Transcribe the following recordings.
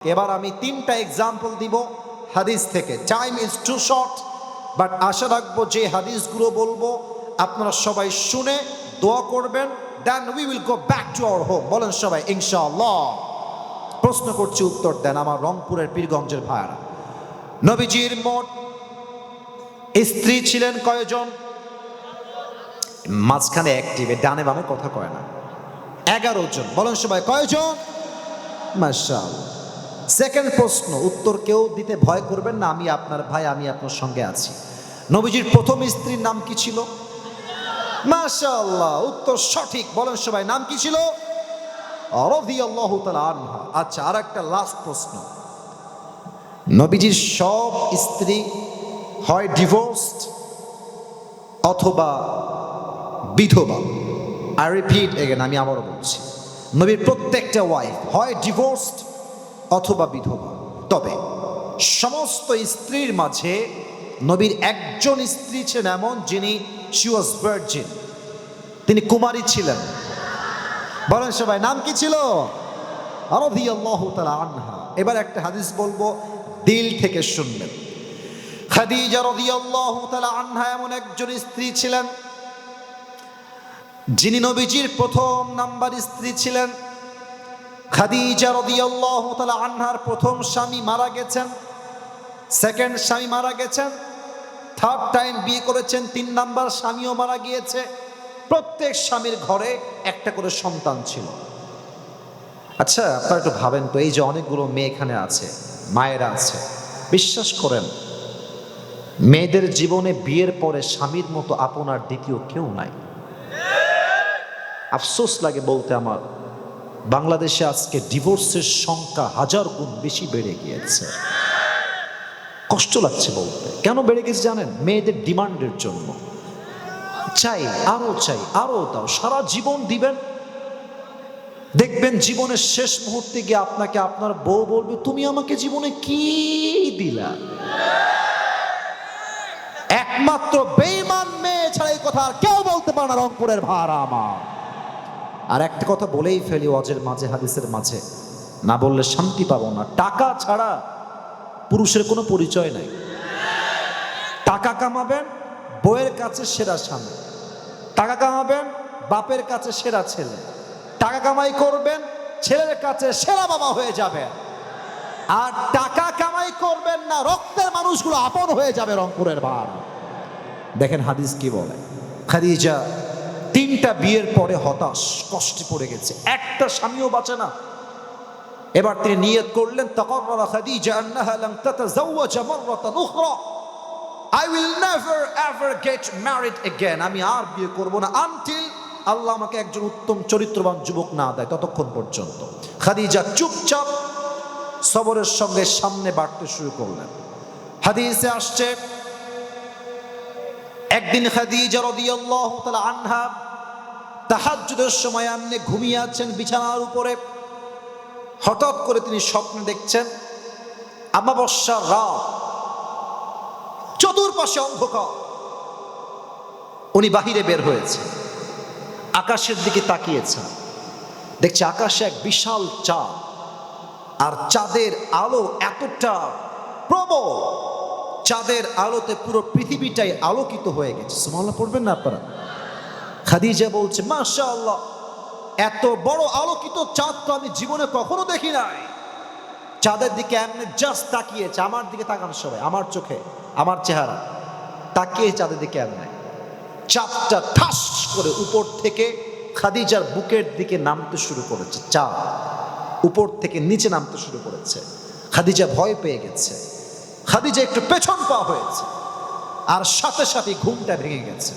এবার আমি তিনটা এক্সাম্পল দিব হাদিস থেকে। Time is too short, but আশা রাখবো যে হাদিসগুলো বলবো আপনারা সবাই শুনে দোয়া করবেন, then we will go back to our home. বলেন সবাই ইনশাআল্লাহ। প্রশ্ন করছি, উত্তর দেন আমার রংপুরের পীরগঞ্জের ভাইরা। নবীজির মোট স্ত্রী ছিলেন কয়জন? মাঝখানে অ্যাক্টিভে ডানে বামে কথা কয় না, 11 জন। বলেন সবাই কয়জন? মাশাআল্লাহ। সেকেন্ড প্রশ্ন, উত্তর কেউ দিতে ভয় করবেন না, আমি আপনার ভাই, আমি আপনার সঙ্গে আছি। নবীজির প্রথম স্ত্রীর নাম কি ছিল? মাশাআল্লাহ, উত্তর সঠিক। বলেন সবাই, নাম কি ছিল? রাদিয়াল্লাহু তাআলা আনহা। আচ্ছা, আর একটা লাস্ট প্রশ্ন, নবীজির সব স্ত্রী হয় ডিভোর্সড অথবা বিধবা। আই রিপিট এগেন, আমি আবারও বলছি, নবীর প্রত্যেকটা ওয়াইফ হয় ডিভোর্সড অথবা বিধবা। তবে সমস্ত স্ত্রীর মাঝে নবীর একজন স্ত্রী ছিলেন এমন, যিনি শি ওয়াজ ভার্জিন, তিনি কুমারী ছিলেন। বলেন সবাই, নাম কি ছিল? রাদিয়াল্লাহু তাআলা আনহা। এবার একটা হাদিস বলবো, দিল থেকে শুনবেন। খাদিজা রাদিয়াল্লাহু তাআলা আনহা এমন একজন স্ত্রী ছিলেন যিনি নবীজির প্রথম নাম্বার স্ত্রী ছিলেন। খাদিজা রাদিয়াল্লাহু তাআলা আনহার প্রথম স্বামী মারা গেছেন, সেকেন্ড স্বামী মারা গেছেন, থার্ড টাইম বিয়ে করেছেন, 3 নাম্বার স্বামীও মারা গিয়েছে। প্রত্যেক স্বামীর ঘরে একটা করে সন্তান ছিল। আচ্ছা, আপনারা একটু ভাবেন তো, এই যে অনেকগুলো মেয়ে এখানে আছে, মায়েরা আছে, বিশ্বাস করেন মেয়েদের জীবনে বিয়ের পরে স্বামীর মতো আপনার দ্বিতীয় কেউ নাই। আফসোস লাগে বলতে আমার, বাংলাদেশে আজকে ডিভোর্সের সংখ্যা 1000 গুণ বেশি বেড়ে গিয়েছে। কষ্ট লাগছে বলতে। কেন বেড়ে গেছে জানেন? মেয়েদের ডিমান্ডের জন্য। চাই, আরো দাও, সারা জীবন দিবেন। দেখবেন জীবনের শেষ মুহূর্তে গিয়ে আপনাকে আপনার বউ বলবে, তুমি আমাকে জীবনে কি দিলা? একমাত্র বেঈমান মেয়ে ছাড়া এই কথা আর কেউ বলতে পারে না রংপুরের ভাড়া আমার। আর একটা কথা বলেই ফেলি ওয়াজের মাঝে, হাদিসের মাঝে, না বললে শান্তি পাবো না। টাকা ছাড়া পুরুষের কোনো পরিচয় নাই। টাকা কামাবেন, বউয়ের কাছে সেরা স্বামী। টাকা কামাবেন, বাপের কাছে সেরা ছেলে। টাকা কামাই করবেন, ছেলের কাছে সেরা বাবা হয়ে যাবেন। আর টাকা কামাই করবেন না, রক্তের মানুষগুলো আপন হয়ে যাবে রংপুরের ভাড়া। দেখেন হাদিস কি বলে। খাদিজা 3টা বিয়ের পরে হতাশ, কষ্টে পড়ে গেছে, একটা স্বামীও বাঁচে না। এবার তিনি নিয়ত করলেন, তাকাররা খাদিজা আন্নাহা লাম তাতাজাওয়াজা মাররাতান উখরা, I will never ever get married again. আমি আর বিয়ে করব না আনটিল আল্লাহ আমাকে একজন উত্তম চরিত্রবান যুবক না দেয়, ততক্ষণ পর্যন্ত। খাদিজা চুপচাপ সবরের সঙ্গে সামনে বাড়তে শুরু করলেন। হাদিসে আসছে, একদিন খাদিজা রাদিয়াল্লাহু তাআলা আনহা তাহাজ্জুদের সময় আমনে ঘুমিয়ে আছেন বিছানার উপরে। হঠাৎ করে তিনি স্বপ্নে দেখছেন আমাবস্যার রাত, চতুর্পাশে অন্ধকার। উনি বাহিরে বের হয়েছে, আকাশের দিকে তাকিয়েছেন, দেখছে আকাশে এক বিশাল চাঁদ, আর চাঁদের আলো এতটা প্রবল, চাঁদের আলোতে পুরো পৃথিবীটাই আলোকিত হয়ে গেছে। সুবহানাল্লাহ পড়বেন না আপনারা? খাদিজা বলছে, মাশাআল্লাহ, এত বড় আলোকিত চাঁদ তো আমি জীবনে কখনো দেখি নাই। চাঁদের দিকে এমনি জাস্ট তাকিয়েছে, আমার দিকে তাকান সবাই, আমার চোখে, আমার চেহারা তাকিয়ে চাঁদের দিকে এমনি। চাঁদটা ঠাস করে উপর থেকে খাদিজার বুকের দিকে নামতে শুরু করেছে। চাঁদ উপর থেকে নিচে নামতে শুরু করেছে। খাদিজা ভয় পেয়ে গেছে, খাদিজা একটু পেছন পা হয়েছে, আর সাথে সাথে ঘুমটা ভেঙে গেছে।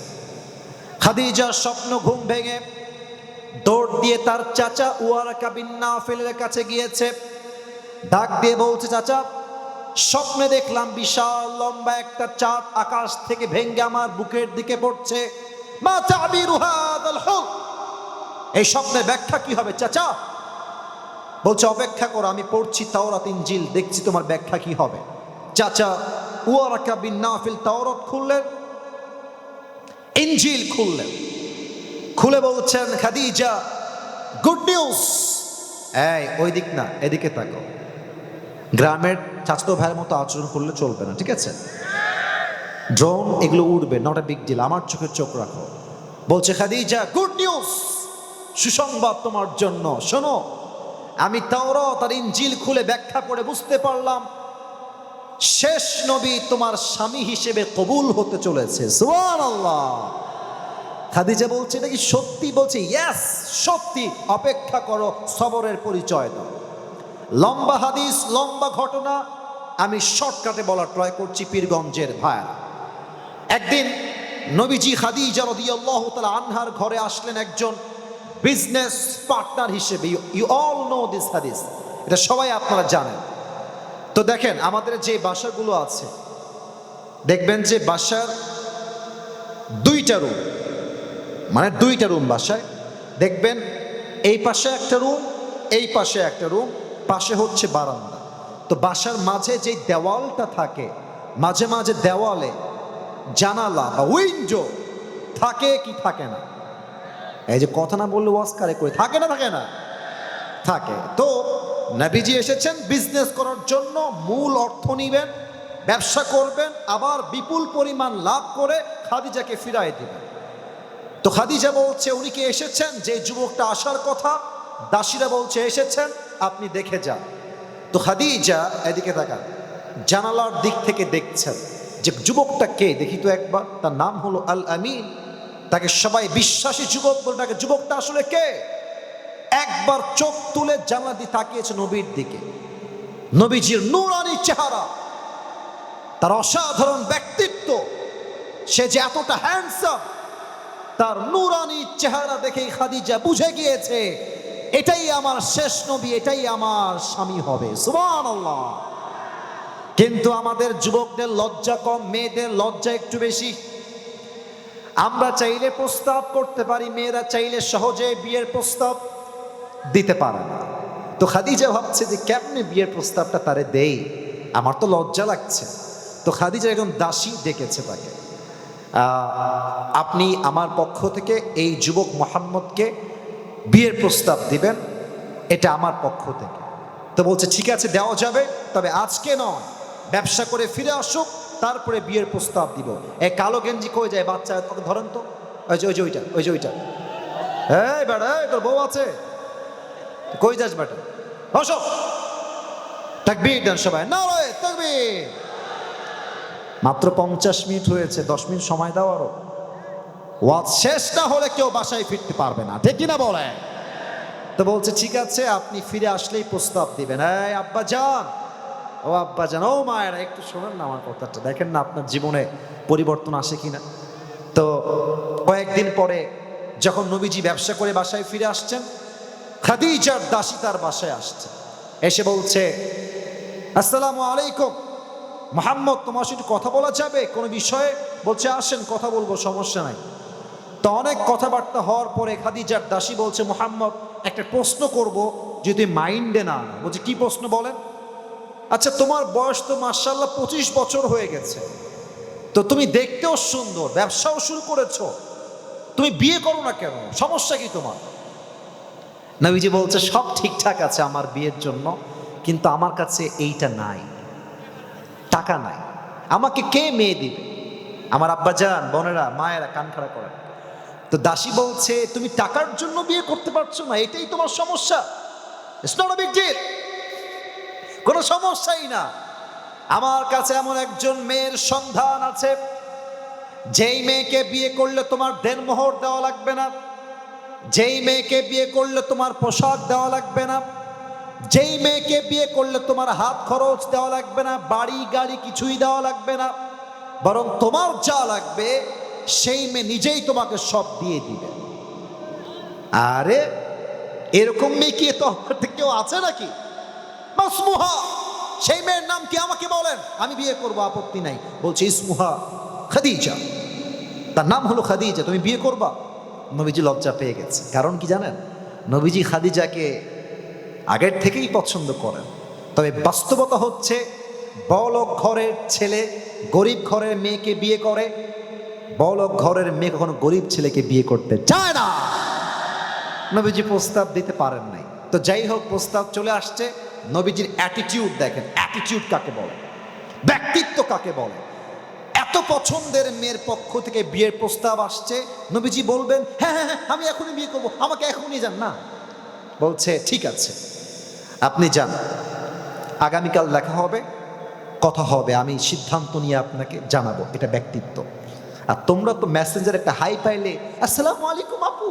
খাদিজার স্বপ্ন ঘুম ভেঙে দৌড় দিয়ে তার চাচা ওয়ারাকা বিন নাফিলের কাছে গিয়েছে। ডাক দিয়ে বলছে, চাচা, স্বপ্নে দেখলাম বিশাল লম্বা একটা চাঁদ আকাশ থেকে ভেঙে আমার বুকের দিকে পড়ছে। মা তাবিরু হাযাল হুল, এই স্বপ্নের ব্যাখ্যা কি হবে চাচা? বলছে, অপেক্ষা করো, আমি পড়ছি তাওরাত ইনজিল, দেখছি তোমার ব্যাখ্যা কি হবে। চাচা ওয়ারাকা বিন নাফিল তাওরাত খুললেন, ইনজিল খুললেন, খুলে বলছেন, খাদিজা গুড নিউজ। এই ওই দিক না, এদিকে তাকাও। গ্রামের চাচাতো ভাইয়ের মতো আচরণ করলে চলবে না, ঠিক আছে? ড্রোন এগুলো উড়বে, নট এ বিগ ডিল, আমার চোখে চোখ রাখো। বলছে খাদিজা, গুড নিউজ, সুসংবাদ তোমার জন্য। শোনো, আমি তাওরাত আর ইনজিল খুলে ব্যাখ্যা করে বুঝতে পারলাম শেষ নবী তোমার স্বামী হিসেবে কবুল হতে চলেছে। সুবহানাল্লাহ। খাদিজা বলছে এটা কি সত্যি? বলছে ইয়েস, সত্যি, অপেক্ষা করো, সবরের পরিচয় দাও। লম্বা হাদিস, লম্বা ঘটনা, আমি শর্টকাটে বলার ট্রাই করছি পীরগঞ্জের ভাইরা। একদিন নবীজি খাদিজা রাদিয়াল্লাহু তাআলা আনহার ঘরে আসলেন একজন বিজনেস পার্টনার হিসেবে। ইউ অল নো দিস হাদিস, এটা সবাই আপনারা জানেন। তো দেখেন আমাদের যে বাসাগুলো আছে, দেখবেন যে বাসার দুইটা রুম, মানে দুইটা রুম বাসায়, দেখবেন এই পাশে একটা রুম, এই পাশে একটা রুম, পাশে হচ্ছে বারান্দা। তো বাসার মাঝে যে দেওয়ালটা থাকে, মাঝে মাঝে দেওয়ালে জানালা বা উইন্ডো থাকে কি থাকে না? এই যে কথা না বললে ওয়াজ কারে করে, থাকে না থাকে না? থাকে। তো নবীজি এসেছেন বিজনেস করার জন্য, মূল অর্থ নিবেন, ব্যবসা করবেন, আবার বিপুল পরিমাণ লাভ করে খাদিজাকে ফিরাই দিবেন। তো খাদিজা বলছে উনি কি এসেছেন? যে যুবকটা আসার কথা, দাসীরা বলছে এসেছেন, আপনি দেখে যান। তো খাদিজা এদিকে তাকান, জানালার দিক থেকে দেখছেন যে যুবকটা কে, দেখি তো একবার। তার নাম হলো আল আমিন, তাকে সবাই বিশ্বাসী যুবক বলে ডাকে। যুবকটা আসলে কে? একবার চোখ তুলে জানলা দিয়ে তাকিয়েছে নবীর দিকে। নবীজির নূরানি চেহারা, তার অসাধারণ ব্যক্তিত্ব, সে যে এতটা হ্যান্ডসাম, তার নূরানি চেহারা দেখেই খাদিজা বুঝে গিয়েছে এটাই আমার শেষ নবী, এটাই আমার স্বামী হবে। সুবহানাল্লাহ। কিন্তু আমাদের যুবকদের লজ্জা কম, মেয়েদের লজ্জা একটু বেশি। আমরা চাইলে প্রস্তাব করতে পারি, মেয়েরা চাইলে সহজে বিয়ের প্রস্তাব দিতে পারে না। তো খাদিজা ভাবছে যে কেমনে বিয়ের প্রস্তাবটা তারে দেই, আমার তো লজ্জা লাগছে। তো খাদিজা একদম দাসী ডেকেছে তাকে, আপনি আমার পক্ষ থেকে এই যুবক মোহাম্মদকে বিয়ের প্রস্তাব দিবেন, এটা আমার পক্ষ থেকে। তো বলছে ঠিক আছে, দেওয়া যাবে, তবে আজকে নয়, ব্যবসা করে ফিরে আসুক, তারপরে বিয়ের প্রস্তাব দিব। এই কালো গেঞ্জি কই যায় বাচ্চা, তোকে ধরেন তো, ওই যে ওইটা, ওই যে ওইটা। এই বেটা, তোর বউ আছে, কই যাস বেটা, বসো। তাকবীর দেন সবাই, নারায়ে তাকবীর। মাত্র 50 মিনিট হয়েছে, 10 মিনিট সময় দাও আরো। ওয়াজ শেষ না হলে কেউ বাসায় ফিরতে পারবে না, ঠিক কিনা বলে? তো বলছে ঠিক আছে, আপনি ফিরে আসলেই প্রস্তাব দিবেন। এই আব্বা যান, ও আব্বা যান, ও মায়েরা একটু শোনেন না আমার কথাটা, দেখেন না আপনার জীবনে পরিবর্তন আসে কিনা। তো কয়েকদিন পরে যখন নবীজি ব্যবসা করে বাসায় ফিরে আসছেন, খাদিজার দাসী তার বাসায় আসছে, এসে বলছে আসসালামু আলাইকুম মুহাম্মদ, তোমার সাথে কথা বলা যাবে কোনো বিষয়ে? বলছে আসেন, কথা বলবো, সমস্যা নাই। তো অনেক কথাবার্তা হওয়ার পরে খাদিজার দাসী বলছে মুহাম্মদ, একটা প্রশ্ন করব, যদি মাইন্ডে না। বলছে কি প্রশ্ন বলেন? আচ্ছা তোমার বয়স তো মাশাআল্লাহ 25 বছর হয়ে গেছে, তো তুমি দেখতেও সুন্দর, ব্যবসাও শুরু করেছো, তুমি বিয়ে করো না কেন, সমস্যা কি তোমার? নবীজি বলছে সব ঠিকঠাক আছে আমার বিয়ের জন্য, কিন্তু আমার কাছে এইটা নাই, টাকা নাই, আমাকে কে মেয়ে দিবে? আমার আব্বা যান, বোনেরা, মায়েরা কান খাড়া করেন। তো দাসী বলছে তুমি টাকার জন্য বিয়ে করতে পারছো না, এটাই তোমার সমস্যা? It's not a big deal, কোনো সমস্যাই না। আমার কাছে এমন একজন মেয়ের সন্ধান আছে, যেই মেয়েকে বিয়ে করলে তোমার দেনমোহর দেওয়া লাগবে না, যেই মেয়েকে বিয়ে করলে তোমার পোশাক দেওয়া লাগবে না, যেই মেয়েকে বিয়ে করলে তোমার হাত খরচ দেওয়া লাগবে না, বাড়ি গাড়ি কিছুই দেওয়া লাগবে না, বরং তোমার যা লাগবে সেই মেয়ে নিজেই তোমাকে সব দিয়ে দিবে। আরে এরকম মেয়ে কি তো কেউ আছে নাকি? মাসমুহা, সেই মেয়ের নাম কি আমাকে বলেন, আমি বিয়ে করবো, আপত্তি নাই। বলছে ইসমুহা খাদিজা, তার নাম হলো খাদিজা, তুমি বিয়ে করবা? নবীজি লজ্জা পেয়ে গেছে, কারণ কি জানেন, নবীজি খাদিজাকে আগের থেকেই পছন্দ করেন। তবে বাস্তবতা হচ্ছে বড়লোক ঘরের ছেলে গরিব ঘরের মেয়েকে বিয়ে করে, বড়লোক ঘরের মেয়ে কখনো গরিব ছেলেকে বিয়ে করতে চায় না। নবীজি প্রস্তাব দিতে পারেন নাই। তো যাই হোক, প্রস্তাব চলে আসছে, নবীজির অ্যাটিটিউড দেখেন, অ্যাটিটিউড কাকে বলে, ব্যক্তিত্ব কাকে বলে। এত পছন্দের মেয়ের পক্ষ থেকে বিয়ের প্রস্তাব আসছে, নবীজি বলবেন হ্যাঁ হ্যাঁ হ্যাঁ আমি এখনই বিয়ে করবো, আমাকে এখনই যান না। বলছে ঠিক আছে আপনি যান, আগামীকাল দেখা হবে, কথা হবে, আমি সিদ্ধান্ত নিয়ে আপনাকে জানাবো। এটা ব্যক্তিত্ব। আর তোমরা তো মেসেঞ্জার একটা হাই পাইলে আসসালামু আলাইকুম আপু,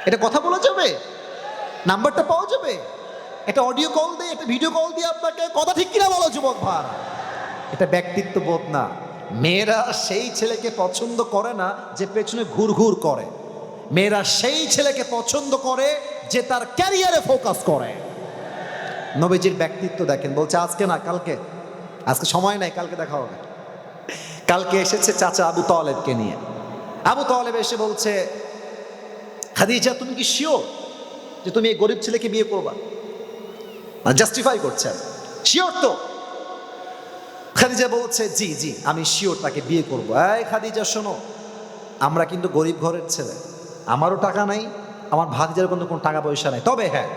এটা কথা বলা যাবে, নাম্বারটা পাওয়া যাবে, এটা অডিও কল দিয়ে, এটা ভিডিও কল দিয়ে আপনাকে কথা ঠিক কিনা বলো যুবক ভাই, এটা ব্যক্তিত্ব বোধ না। মেয়েরা সেই ছেলেকে পছন্দ করে না যে পেছনে ঘুরঘুর করে, মেয়েরা সেই ছেলেকে পছন্দ করে যে তার ক্যারিয়ারে ফোকাস করে। নবীজির ব্যক্তিত্ব দেখেন, বলছে আজকে না কালকে, আজকে সময় নাই, কালকে দেখা হবে। কালকে এসেছে চাচা আবু তালেবকে নিয়ে। আবু তালেব এসে বলছে খাদিজা তুমি কি শিওর যে তুমি এই গরিব ছেলেকে বিয়ে করবা? জাস্টিফাই করছেন, শিওর তো? খাদিজা বলছে জি জি আমি শিওর তাকে বিয়ে করবো। এই খাদিজা শোনো, আমরা কিন্তু গরিব ঘরের ছেলে, আমারও টাকা নাই, আমার ভাতিজার কিন্তু কোনো টাকা পয়সা নাই, তবে হ্যাঁ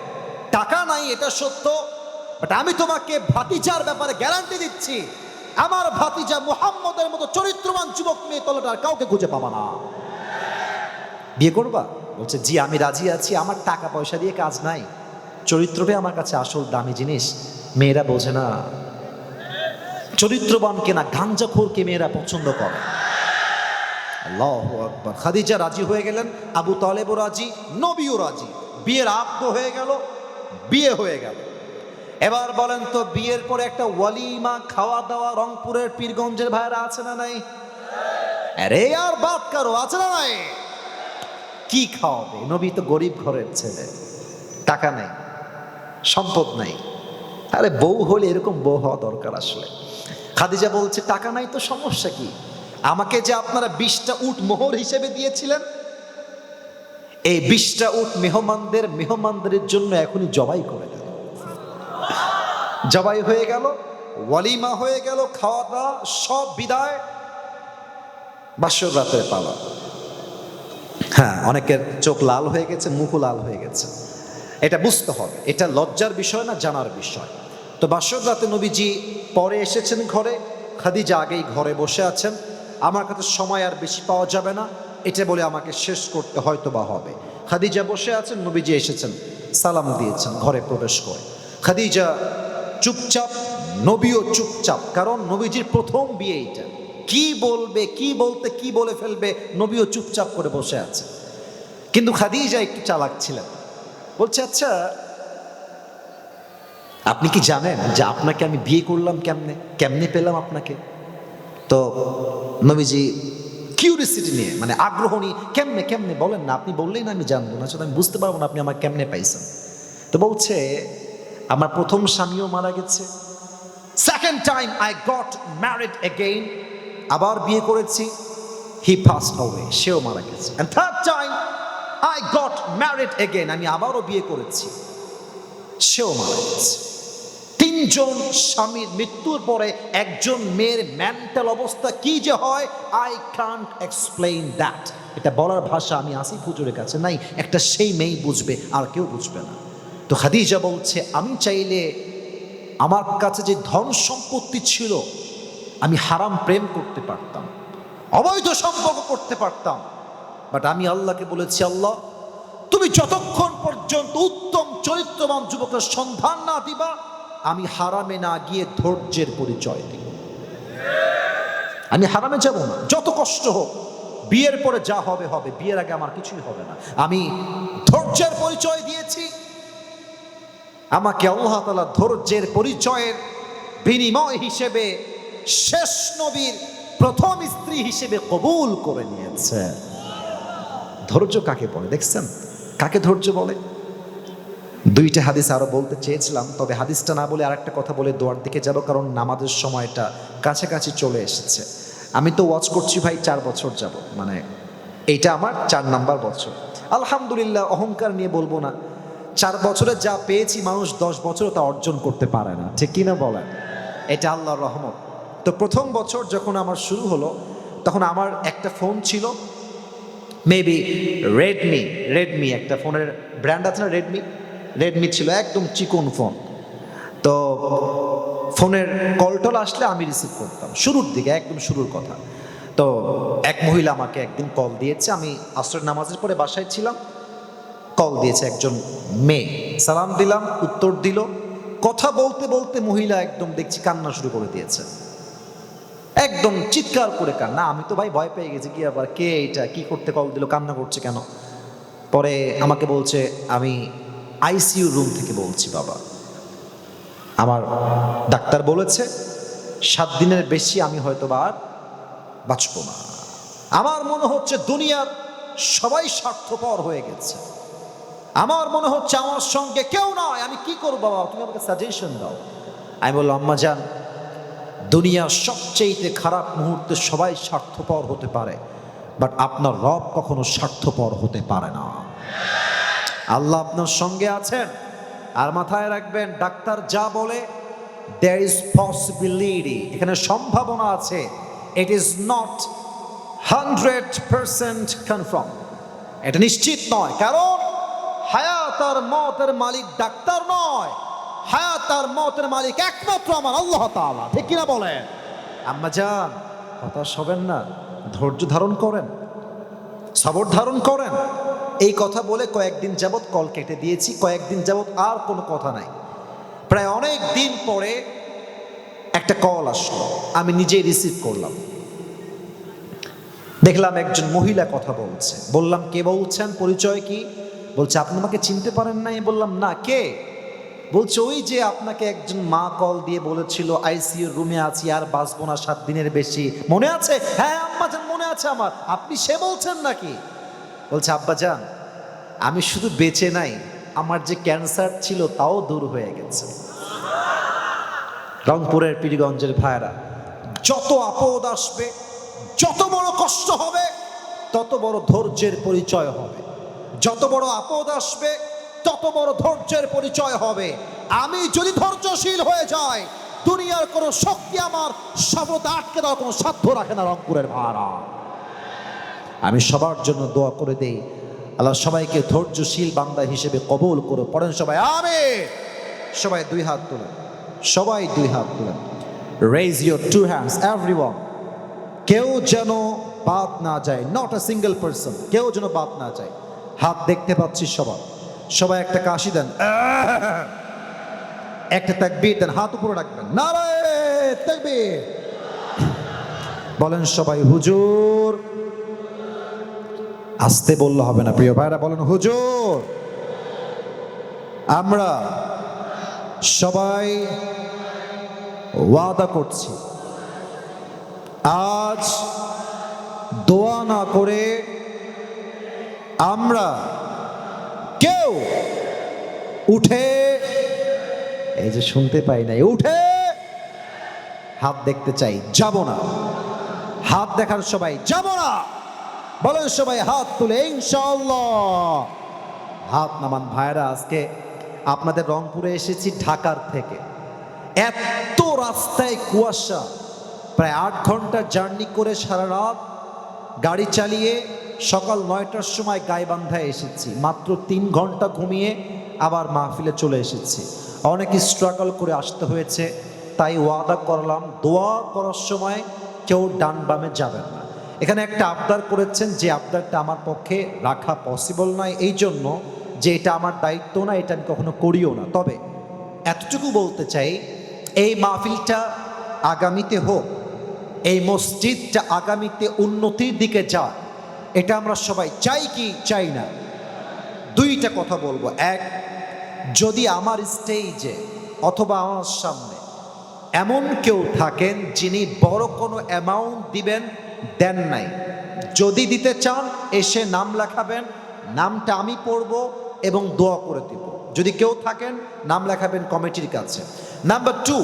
টাকা নাই এটা সত্য, বাট আমি তোমাকে ভাতিজার ব্যাপারে গ্যারান্টি দিচ্ছি আমার ভাতিজা মুহাম্মদের মতো চরিত্রবান যুবক মেয়ে তলাটা আর কাউকে খুঁজে পাবা না। বিয়ে করবা? বলছে জি আমি রাজি আছি, আমার টাকা পয়সা দিয়ে কাজ নাই, চরিত্রটাই আমার কাছে আসল দামি জিনিস। মেয়েরা বোঝে না, চরিত্রবানকে না গাঞ্জাখোরকে মেয়েরা পছন্দ করে। আল্লাহু আকবার। খাদিজা রাজি হয়ে গেলেন, আবু তালেবও রাজি, নবীও রাজি, বিয়ের আব্দ হয়ে গেল, বিয়ে হয়ে গেল। এবার বলেন তো বিয়ের পরে একটা ওয়ালিমা খাওয়া দাওয়া রংপুরের পীরগঞ্জের ভাইরা আছে না নাই? আরে আর বাদ কারো আছে না নাই? কি খাওয়াবে? নবী তো গরিব ঘরের ছেলে, টাকা নাই, সম্পদ নাই। আরে বউ হলে এরকম বউ হওয়া দরকার আসলে। খাদিজা বলছে টাকা নাই তো সমস্যা কি, আমাকে যে আপনারা 20টা উট মোহর হিসেবে দিয়েছিলেন, এই 20টা উট মেহমানদের জন্য এখনই জবাই করে দেন। জবাই হয়ে গেল, ওয়ালিমা হয়ে গেল, খাওয়া দাওয়া সব বিদায়, বাসর রাতের পালা। হ্যাঁ অনেকের চোখ লাল হয়ে গেছে, মুখও লাল হয়ে গেছে, এটা বুঝতে হবে, এটা লজ্জার বিষয় না, জানার বিষয়। তো বাসর রাতে নবীজি পরে এসেছেন ঘরে, খাদিজা আগেই ঘরে বসে আছেন। আমার কাছে সময় আর বেশি পাওয়া যাবে না, এটা বলে আমাকে শেষ করতে হয়তো বা হবে। খাদিজা বসে আছেন, নবীজি এসেছেন, সালাম দিয়েছেন, ঘরে প্রবেশ করে খাদিজা চুপচাপ, নবীও চুপচাপ, কারণ নবীজির প্রথম বিয়ে এইটা, কি বলবে, কি বলতে কি বলে ফেলবে, নবীও চুপচাপ করে বসে আছে। কিন্তু খাদিজা একটু চালাক ছিলেন, বলছে আচ্ছা আপনি কি জানেন যে আপনাকে আমি বিয়ে করলাম কেমনে, কেমনে পেলাম আপনাকে? তো নবীজি কিউরিয়াসিটি নিয়ে, মানে আগ্রহ নিয়ে, কেমনে কেমনে বলেন না, আপনি বললেই না আমি জানবো না, আমি বুঝতে পারবো না আপনি আমার কেমনে পাইছেন। তো বলছে আমার প্রথম স্বামীও মারা গেছে, second time I got married again, আবার বিয়ে করেছি, হি পাসড অ্যাওয়ে, সেও মারা গেছে, and third time I got married again, আমি আবারও বিয়ে করেছি, সেও মারা গেছে। 3 জন স্বামীর মৃত্যুর পরে একজন মেয়ের মেন্টাল অবস্থা কি যে হয়, আই কান্ট এক্সপ্লেইন দ্যাট, এটা বলার ভাষা আমি আসিফ হুজুরের কাছে নাই, একটা সেই মেয়ে বুঝবে, আর কেউ বুঝবে না। তো খাদিজা বলছে আমি চাইলে আমার কাছে যে ধন সম্পত্তি ছিল, আমি হারাম প্রেম করতে পারতাম, অবৈধ সম্পর্ক করতে পারতাম, বাট আমি আল্লাহকে বলেছি আল্লাহ তুমি যতক্ষণ পর্যন্ত উত্তম চরিত্রবান যুবকের সন্ধান না দিবা, আমি হারামে না গিয়ে ধৈর্যের পরিচয় দিব। আমি হারামে যাব না, যত কষ্ট হোক, বিয়ের পরে যা হবে হবে, বিয়ের আগে আমার কিছুই হবে না। আমি ধৈর্যের পরিচয় দিয়েছি, আমাকে আল্লাহ তাআলা ধৈর্যের পরিচয়ের বিনিময় হিসেবে শেষ নবীর প্রথম স্ত্রী হিসেবে কবুল করে নিয়েছে। ধৈর্য কাকে বলে দেখছেন, কাকে ধৈর্য বলে? 2টা হাদিস আরো বলতে চেয়েছিলাম, তবে হাদিসটা না বলে আরেকটা কথা বলে দোয়ার দিকে যাব, কারণ নামাজের সময়টা কাছাকাছি চলে এসেছে। আমি তো ওয়াচ করছি ভাই 4 বছর যাব, মানে এইটা আমার 4 নাম্বার বছর। আলহামদুলিল্লাহ, অহংকার নিয়ে বলবো না, 4 বছরে যা পেয়েছি মানুষ 10 বছরও তা অর্জন করতে পারে না, ঠিক কিনা বলেন? এটা আল্লাহর রহমত। তো প্রথম বছর যখন আমার শুরু হলো, তখন আমার একটা ফোন ছিল, মেবি রেডমি একটা ফোনের ব্র্যান্ড আছে না, রেডমি, রেডমি ছিল, একদম চিকন ফোন। তো ফোনের কলটল আসলে আমি রিসিভ করতাম, শুরুর দিকে, একদম শুরুর কথা। তো এক মহিলা আমাকে একদিন কল দিয়েছে, আমি আসরের নামাজের পরে বাসায় ছিলাম, কল দিয়েছে একজন মেয়ে, সালাম দিলাম, উত্তর দিল। কথা বলতে বলতে মহিলা একদম দেখছি কান্না শুরু করে দিয়েছে, একদম চিৎকার করে কান্না। আমি তো ভাই ভয় পেয়ে গেছি, কি আবার, কে এটা, কি করতে কল দিল, কান্না করছে কেন। পরে আমাকে বলছে, আমি আইসিইউ রুম থেকে বলছি বাবা, আমার ডাক্তার বলেছে 7 দিনের বেশি আমি হয়তো আর বাঁচব না। আমার মনে হচ্ছে দুনিয়ার সবাই স্বার্থপর হয়ে গেছে, আমার মনে হচ্ছে আমার সঙ্গে কেউ নয়, আমি কি করবো বাবা, তুমি আমাকে সাজেশন দাও। আমি বললাম, আম্মা জান, দুনিয়ার সবচেয়ে খারাপ মুহূর্তে সবাই স্বার্থপর হতে পারে, বাট আপনার রব কখনো স্বার্থপর হতে পারে না। আল্লাহ আপনার সঙ্গে আছেন। আর মাথায় রাখবেন, ডাক্তার যা বলে, there is possibility, এখানে সম্ভাবনা আছে, it is not 100% confirm, এটা নিশ্চিত নয়। কারণ হায়াত আর মতের মালিক ডাক্তার নয়, হায়াত আর মতের মালিক একমাত্র আমার আল্লাহ তাআলা, ঠিক কিনা বলেন? আম্মা জান, হতাশ হবেন না, ধৈর্য ধারণ করেন, সবর ধারণ করেন। এই কথা বলে কয়েকদিন যাবৎ কল কেটে দিয়েছি, কয়েকদিন যাবৎ আর কোনো কথা নাই। প্রায় অনেক দিন পরে একটা কল আসলো, আমি নিজেই রিসিভ করলাম। দেখলাম একজন মহিলা কথা বলছে। বললাম, কে বলছেন, পরিচয় কি? বলছে, আপনি আমাকে চিনতে পারেন নাই। বললাম, না, কে? বলছে, ওই যে আপনাকে একজন মা কল দিয়ে বলেছিল আইসিইউ রুমে আছি, আর বাঁচবো না 7 দিনের বেশি, মনে আছে? হ্যাঁ আম্মা জান, মনে আছে আমার। আপনি সে বলছেন নাকি? বলছে, আব্বা জান, আমি শুধু বেঁচে নাই, আমার যে ক্যান্সার ছিল তাও দূর হয়ে গেছে। রংপুরের পীরগঞ্জের ভাইরা, যত আপদ আসবে, যত বড় কষ্ট হবে, তত বড় ধৈর্যের পরিচয় হবে। যত বড় আপদ আসবে, তত বড় ধৈর্যের পরিচয় হবে। আমি যদি ধৈর্যশীল হয়ে যাই, দুনিয়ার কোনো শক্তি আমার সফলতা আটকে দেওয়ার কোনো সাধ্য রাখে না। রংপুরের ভাইরা, আমি সবার জন্য দোয়া করে দেই, আল্লাহ সবাইকে ধৈর্যশীল বান্দা হিসেবে কবুল করে। পড়েন সবাই আমিন। সবাই 2 হাত তুলেন, সবাই 2 হাত তুলেন। Raise your 2 hands everyone. কেউ যেন বাদ না যায়, নট আ সিঙ্গেল পারসন, কেউ যেন বাদ না যায়। হাত দেখতে পাচ্ছি সবার, সবাই একটা কাশি দেন, একটা তাকবীর দেন, হাত উপরে রাখবেন, নারায়ে তাকবীর। বলেন সবাই হুজুর। আসতে বললে হবে না প্রিয় ভাইরা, বলেন হুজুর। আমরা সবাই ওয়াদা করছি, আজ দোয়া না করে আমরা কেউ উঠে, এই যে শুনতে পাই নাই, উঠে হাত দেখতে চাই, যাব না। হাত দেখার সবাই যাব না, বলেন সবাই হাত তুলে ইনশাআল্লাহ। হাত নামান ভাইরা। আজকে আপনাদের রংপুরে এসেছি ঢাকার থেকে, এত রাস্তায় কুয়াশা, প্রায় 8 ঘন্টা জার্নি করে সারা রাত গাড়ি চালিয়ে সকাল 9টার সময় গাইবান্ধায় এসেছি। মাত্র 3 ঘন্টা ঘুমিয়ে আবার মাহফিলে চলে এসেছি। অনেক স্ট্রাগল করে আসতে হয়েছে, তাই ওয়াদা করলাম দোয়া করার সময় কেউ ডান বামে যাবেন না। এখানে একটা আবদার করেছেন, যে আবদারটা আমার পক্ষে রাখা পসিবল নয়, এই জন্য যে এটা আমার দায়িত্ব না, এটা আমি কখনো করিও না। তবে এতটুকু বলতে চাই, এই মাহফিলটা আগামীতে হোক, এই মসজিদটা আগামীতে উন্নতির দিকে যাক, এটা আমরা সবাই চাই কি চাই না? 2টা কথা বলবো। এক, যদি আমার স্টেজে অথবা আমার সামনে এমন কেউ থাকেন যিনি বড় কোনো অ্যামাউন্ট দিবেন, দেন নাই, যদি দিতে চান এসে নাম লেখাবেন, নামটা আমি পড়ব এবং দোয়া করে দিব। যদি কেউ থাকেন নাম লেখাবেন কমিটির কাছে। নাম্বার 2,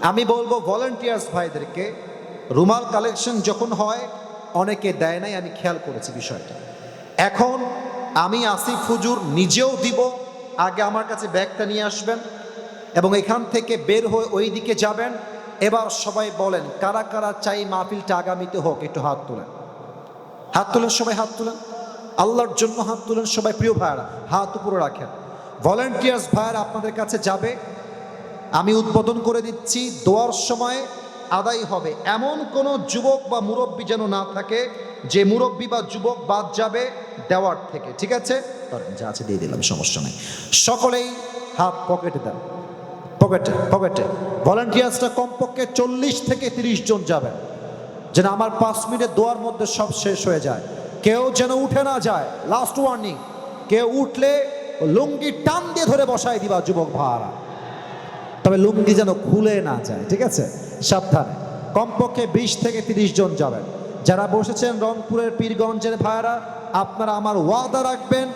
আমি বলবো ভলান্টিয়ার্স ভাইদেরকে, রুমাল কালেকশন যখন হয় অনেকে দেয় নাই, আমি খেয়াল করেছি বিষয়টা। এখন আমি আসিফ হুজুর নিজেও দিব, আগে আমার কাছে ব্যাগটা নিয়ে আসবেন এবং এখান থেকে বের হয়ে ওই দিকে যাবেন। এবার সবাই বলেন কারা কারা চাই মাহফিলটা আগামীতে হোক, একটু হাত তোলেন, হাত তোলেন, সবাই হাত তোলেন, আল্লাহর জন্য হাত তোলেন সবাই। প্রিয় ভাইরা, হাত উপরে রাখেন। ভলেন্টিয়ার্স ভাইয়ার আপনাদের কাছে যাবে। আমি উদ্বোধন করে দিচ্ছি, দোয়ার সময় আদায় হবে। এমন কোনো যুবক বা মুরব্বী যেন না থাকে যে মুরব্বী বা যুবক বাদ যাবে দেওয়ার থেকে, ঠিক আছে? যা আছে দিয়ে দিলাম, সমস্যা নেই। সকলেই হাত পকেটে দেন, পকেটে পকেটে। ভলেন্টিয়ার্সটা কমপক্ষে 40 থেকে 30 জন যাবেন, যেন আমার 5 মিনিটের দোয়ার মধ্যে সব শেষ হয়ে যায়। কেউ যেন উঠে না যায়, লাস্ট ওয়ার্নিং। কেউ উঠলে লুঙ্গি টান দিয়ে ধরে বসায় দিবা যুবক ভাড়া, তবে লুঙ্গি যেন খুলে না যায়, ঠিক আছে? সাবধানে। কমপক্ষে 20 থেকে 30 জন যাবেন। যারা বসেছেন রংপুরের পীরগঞ্জের ভাইরা, আপনারা আমার ওয়াদা রাখবেন,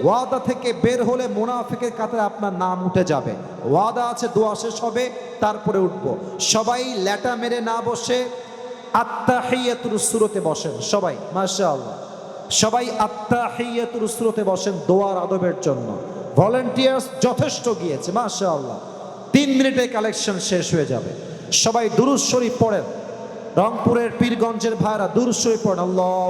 ওয়াদা থেকে বের হলে মুনাফিকের কাতারে আপনার নাম উঠে যাবে। ওয়াদা আছে, দোয়া শেষ হবে তারপরে উঠবো। সবাই ল্যাটা মেরে না বসে আত্তাহিয়াতুর সূরতে বসেন সবাই, মাশাআল্লাহ। সবাই আত্তাহিয়াতুর সূরতে বসেন দোয়ার আদবের জন্য। ভলেন্টিয়ার্স যথেষ্ট গিয়েছে, মাশাআল্লাহ। 3 মিনিটে কালেকশন শেষ হয়ে যাবে। সবাই দুরূদ শরীফ পড়েন। রংপুরের পীরগঞ্জের ভাইরা দুরূদ শরীফ পড়েন। আল্লাহ